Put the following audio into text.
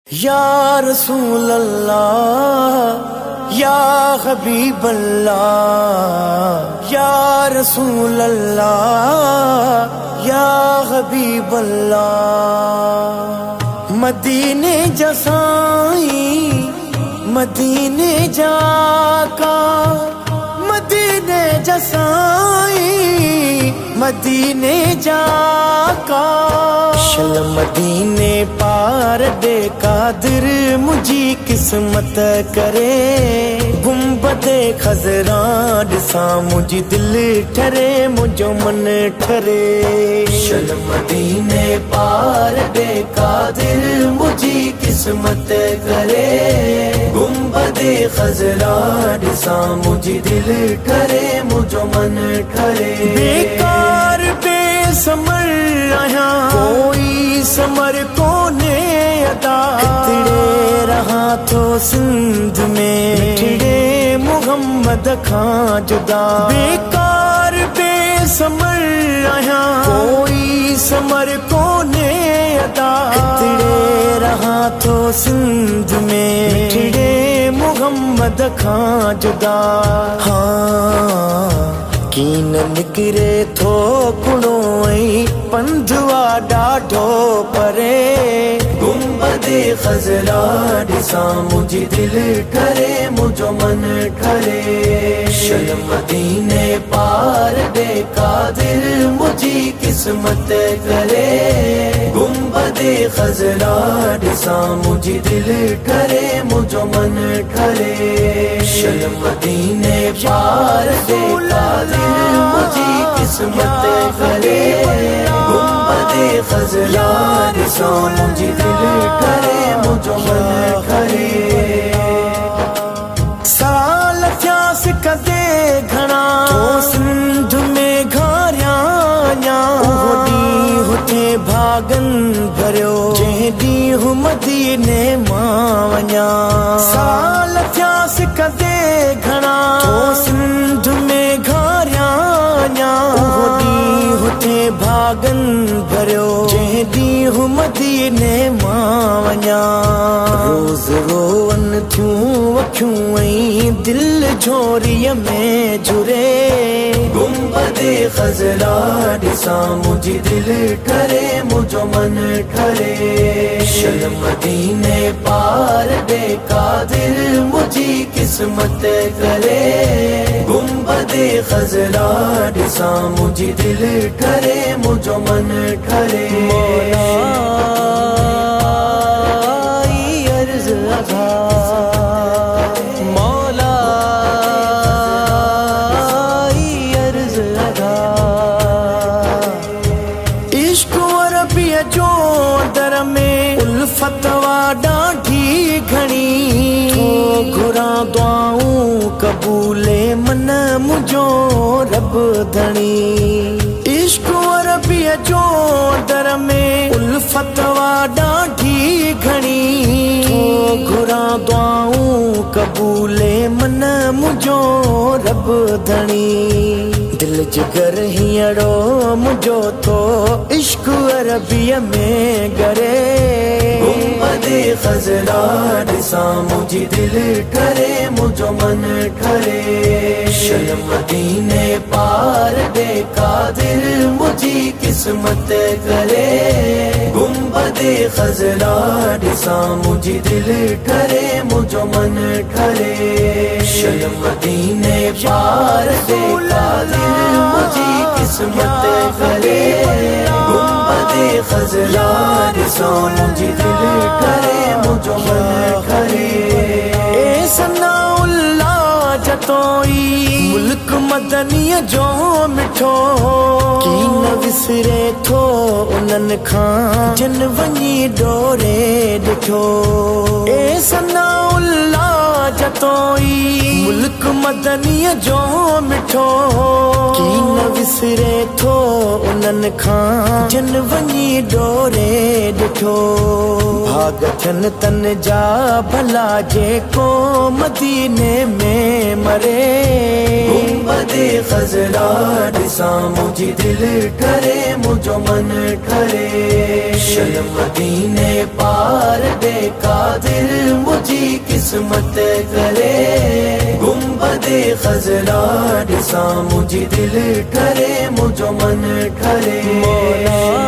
या रसूल अल्लाह या हबीब अल्लाह या रसूल अल्लाह या हबीब अल्लाह। मदीने जसाई मदीने जाका मदीने जसाई मदीने जाका शल मदीने पार दे कादिर मुझी किस्मत करे गुंबदे खजरा दिसा मुझी दिल ठरे मुझो मन ठरे। शल मदीने पार दे कादिर मुझी किस्मत करे गुंबदे खजरा दिसा मुझी दिल ठरे मुझो मन ठरे। बेकार बेसमर आया कोई समर कोने अदा इतड़े रहा तो सिंध में मिठड़े मुहम्मद खां जुदा। बेकार बेसमर आया कोई समर कोने अदा इतड़े रहा तो सिंध में मिठड़े मुहम्मद खां जुदा। हाँ कीन निकरे थो कुणो पंधवा डाढो परे गुंबदे खजरा दिसा मुझी दिल ठरे मुझो मन ठरे। शल मदीने पार दे कादिर मुझी किस्मत करे गुंबदे खजरा दिसा मुझी दिल ठरे मुझो मन ठरे। शल मदीने पार दे कादिर मुझी किस्मत करे गुंबदे खजरा दिसा मुझी दिल ठरे मुझो मन ठरे। साल थ्यास कदे घना तो सिंध में घारिया हुते भागन भरियो जंहिं ॾींहुं मदीने मां वञा। साल थ्यास कदे घना तो सिंध में घारिया हुते भागन भरियो जंहिं ॾींहुं मदीने मां वञा। रोज़ रोवन थियूं अखियूं ऐं दिल झोरीअ में जुरे गुंबदे खजरा दिसा मुझी दिल ठरे मुझो मन ठरे। शल मदीने पार दे कादिर मुझी किस्मत करे गुंबदे खजरा दिसा मुझी दिल ठरे मुझो मन ठरे। मौला अर्ज़ अदा इश्क अरबिया जो दर में उल्फत वा ॾाढी घणी घुरा दुआऊं कबूले मन मुझो रब धणी। इश्क अरबिया जो दर में उल्फत वा ॾाढी घणी घुरा दुआऊं कबूले मन मुझो रब धणी। दिल जिगर हींअड़ो मुझो तो इश्क अरबिया में गरे गुंबदे खजरा दिसा मुझी दिल ठरे मुझो मन ठरे। शल मदीने पार दे कादिर मुझी किस्मत करे गुंबदे खजरा दिसा मुझी दिल ठरे मुझो मन ठरे। शल मदीने पार दे कादिर मुझी किस्मत करे गुंबदे खजरा दिसा मुझी दिल ठरे मुझो मन ठरे। ए सनाउल्लाह जतोई मुल्क मदनीअ जो मिठो कीन विसरे थो उन्हनि खां जिन वञी डोरे ॾिठो। ए सनाउल्लाह जतोई मुल्क मदनीअ जो मिठो की न विसरे थो उन्हनि खां जिन वञी डोरे ॾिठो भाग थियनि तन जा भला जेको मदीने में मरे गुंबदे ख़ज़रा ॾिसां मुंहिंजी दिलि ठरे मुंहिंजो मन ठरे शन मदीने पार दे कादिर मुंहिंजी किस्मत करे गुंबदे ख़ज़रा ॾिसां मुंहिंजी दिलि ठरे मुंहिंजो मन ठरे मौला